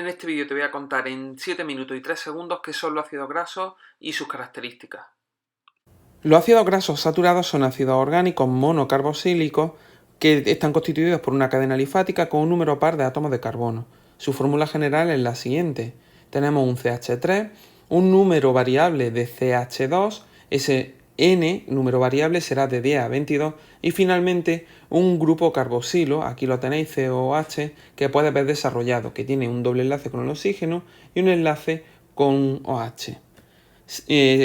En este vídeo te voy a contar en 7 minutos y 3 segundos qué son los ácidos grasos y sus características. Los ácidos grasos saturados son ácidos orgánicos monocarboxílicos que están constituidos por una cadena alifática con un número par de átomos de carbono. Su fórmula general es la siguiente. Tenemos un CH3, un número variable de CH2, ese N, número variable, será de 10 a 22, y finalmente un grupo carboxilo, aquí lo tenéis, COH, que puede ver desarrollado, que tiene un doble enlace con el oxígeno y un enlace con OH.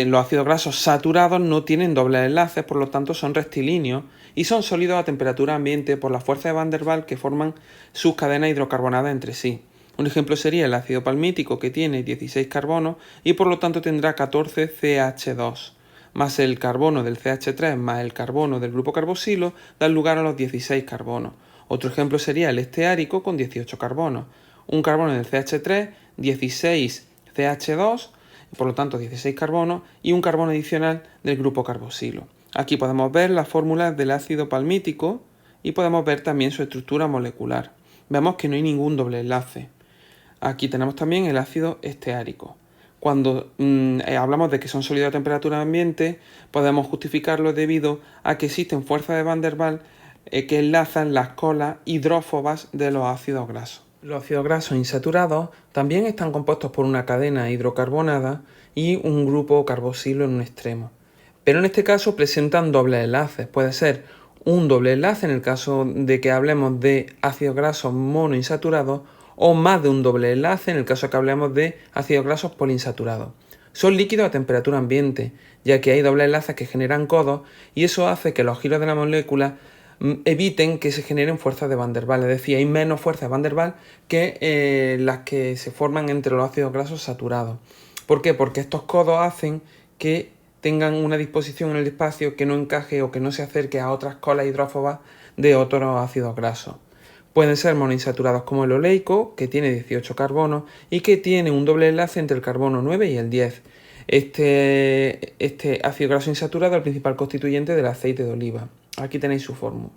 Los ácidos grasos saturados no tienen dobles enlaces, por lo tanto son rectilíneos y son sólidos a temperatura ambiente por la fuerza de Van der Waals que forman sus cadenas hidrocarbonadas entre sí. Un ejemplo sería el ácido palmítico, que tiene 16 carbonos y por lo tanto tendrá 14 CH2, más el carbono del CH3 más el carbono del grupo carboxilo dan lugar a los 16 carbonos. Otro ejemplo sería el esteárico con 18 carbonos. Un carbono del CH3, 16 CH2, por lo tanto 16 carbonos, y un carbono adicional del grupo carboxilo. Aquí podemos ver las fórmulas del ácido palmítico y podemos ver también su estructura molecular. Vemos que no hay ningún doble enlace. Aquí tenemos también el ácido esteárico. Cuando hablamos de que son sólidos a temperatura ambiente, podemos justificarlo debido a que existen fuerzas de Van der Waals que enlazan las colas hidrófobas de los ácidos grasos. Los ácidos grasos insaturados también están compuestos por una cadena hidrocarbonada y un grupo carboxilo en un extremo. Pero en este caso presentan dobles enlaces. Puede ser un doble enlace en el caso de que hablemos de ácidos grasos monoinsaturados o más de un doble enlace en el caso de que hablemos de ácidos grasos poliinsaturados. Son líquidos a temperatura ambiente, ya que hay dobles enlaces que generan codos y eso hace que los giros de la molécula eviten que se generen fuerzas de Van der Waals, es decir, hay menos fuerzas de Van der Waals que las que se forman entre los ácidos grasos saturados. ¿Por qué? Porque estos codos hacen que tengan una disposición en el espacio que no encaje o que no se acerque a otras colas hidrófobas de otros ácidos grasos. Pueden ser monoinsaturados como el oleico, que tiene 18 carbonos y que tiene un doble enlace entre el carbono 9 y el 10. Este ácido graso insaturado es el principal constituyente del aceite de oliva. Aquí tenéis su fórmula.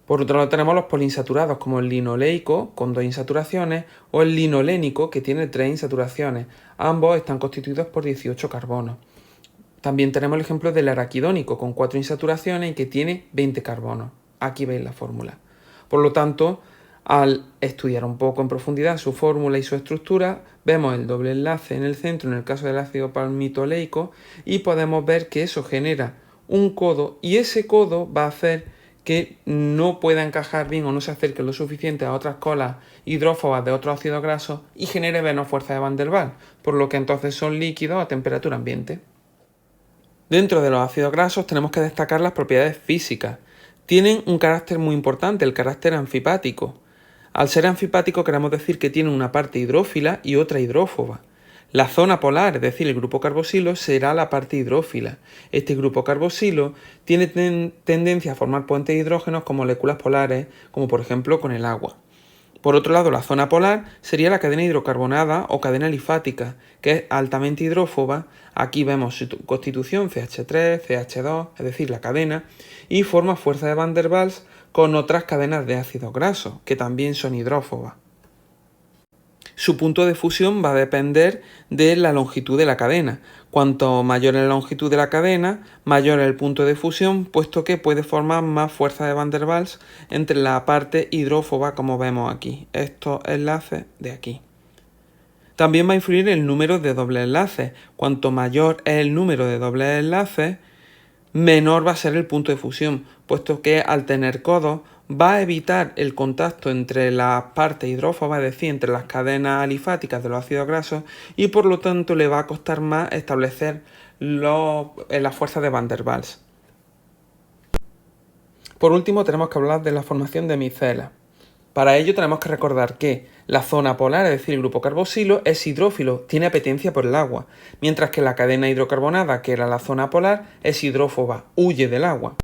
Por otro lado tenemos los poliinsaturados como el linoleico con 2 insaturaciones o el linolénico que tiene 3 insaturaciones. Ambos están constituidos por 18 carbonos. También tenemos el ejemplo del araquidónico con 4 insaturaciones y que tiene 20 carbonos. Aquí veis la fórmula. Por lo tanto, al estudiar un poco en profundidad su fórmula y su estructura, vemos el doble enlace en el centro en el caso del ácido palmitoleico y podemos ver que eso genera un codo y ese codo va a hacer que no pueda encajar bien o no se acerque lo suficiente a otras colas hidrófobas de otros ácidos grasos y genere menos fuerza de Van der Waals, por lo que entonces son líquidos a temperatura ambiente. Dentro de los ácidos grasos tenemos que destacar las propiedades físicas. Tienen un carácter muy importante, el carácter anfipático. Al ser anfipático queremos decir que tienen una parte hidrófila y otra hidrófoba. La zona polar, es decir, el grupo carboxilo, será la parte hidrófila. Este grupo carboxilo tiene tendencia a formar puentes de hidrógenos con moléculas polares, como por ejemplo con el agua. Por otro lado, la zona polar sería la cadena hidrocarbonada o cadena alifática, que es altamente hidrófoba. Aquí vemos su constitución CH3, CH2, es decir, la cadena, y forma fuerza de Van der Waals con otras cadenas de ácidos grasos, que también son hidrófobas. Su punto de fusión va a depender de la longitud de la cadena. Cuanto mayor es la longitud de la cadena, mayor es el punto de fusión, puesto que puede formar más fuerza de Van der Waals entre la parte hidrófoba, como vemos aquí, estos enlaces de aquí. También va a influir el número de dobles enlaces. Cuanto mayor es el número de dobles enlaces, menor va a ser el punto de fusión, puesto que al tener codos va a evitar el contacto entre las partes hidrófobas, es decir, entre las cadenas alifáticas de los ácidos grasos, y por lo tanto le va a costar más establecer las fuerzas de Van der Waals. Por último tenemos que hablar de la formación de micelas. Para ello tenemos que recordar que la zona polar, es decir, el grupo carboxilo, es hidrófilo, tiene apetencia por el agua, mientras que la cadena hidrocarbonada, que era la zona polar, es hidrófoba, huye del agua.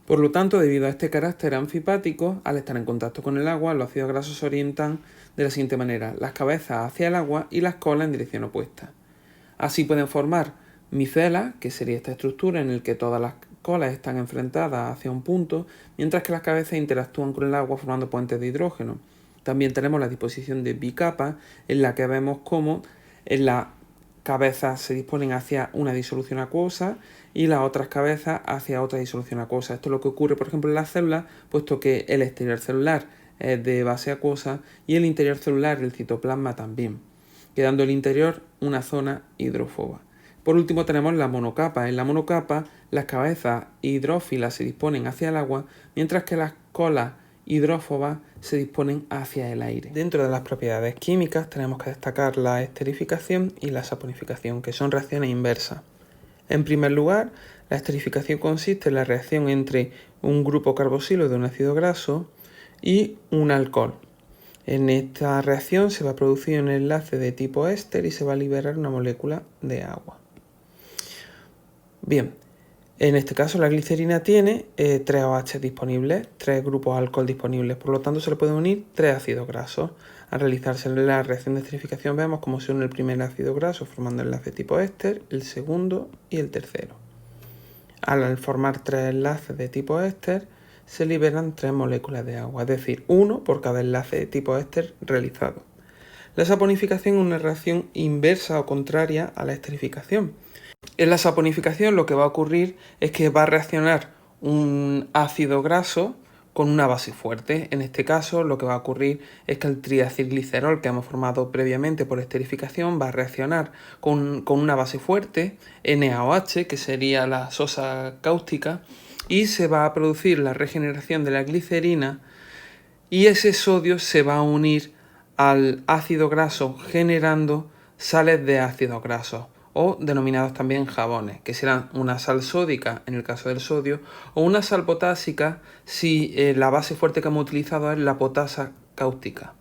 Por lo tanto, debido a este carácter anfipático, al estar en contacto con el agua, los ácidos grasos se orientan de la siguiente manera: las cabezas hacia el agua y las colas en dirección opuesta. Así pueden formar micelas, que sería esta estructura en la que todas las colas están enfrentadas hacia un punto, mientras que las cabezas interactúan con el agua formando puentes de hidrógeno. También tenemos la disposición de bicapa, en la que vemos cómo en la cabezas se disponen hacia una disolución acuosa y las otras cabezas hacia otra disolución acuosa. Esto es lo que ocurre, por ejemplo, en las células, puesto que el exterior celular es de base acuosa y el interior celular, el citoplasma, también, quedando el interior una zona hidrófoba. Por último tenemos la monocapa. En la monocapa las cabezas hidrófilas se disponen hacia el agua, mientras que las colas hidrófobas se disponen hacia el aire. Dentro de las propiedades químicas tenemos que destacar la esterificación y la saponificación, que son reacciones inversas. En primer lugar, la esterificación consiste en la reacción entre un grupo carboxilo de un ácido graso y un alcohol. En esta reacción se va a producir un enlace de tipo éster y se va a liberar una molécula de agua. Bien, en este caso la glicerina tiene 3 OH disponibles, 3 grupos alcohol disponibles, por lo tanto se le pueden unir 3 ácidos grasos. Al realizarse la reacción de esterificación vemos cómo se une el primer ácido graso formando enlace tipo éster, el segundo y el tercero. Al formar 3 enlaces de tipo éster se liberan 3 moléculas de agua, es decir, 1 por cada enlace de tipo éster realizado. La saponificación es una reacción inversa o contraria a la esterificación. En la saponificación lo que va a ocurrir es que va a reaccionar un ácido graso con una base fuerte. En este caso lo que va a ocurrir es que el triacilglicerol que hemos formado previamente por esterificación va a reaccionar con una base fuerte, NaOH, que sería la sosa cáustica, y se va a producir la regeneración de la glicerina y ese sodio se va a unir al ácido graso generando sales de ácidos grasos, o denominados también jabones, que serán una sal sódica en el caso del sodio o una sal potásica si la base fuerte que hemos utilizado es la potasa cáustica.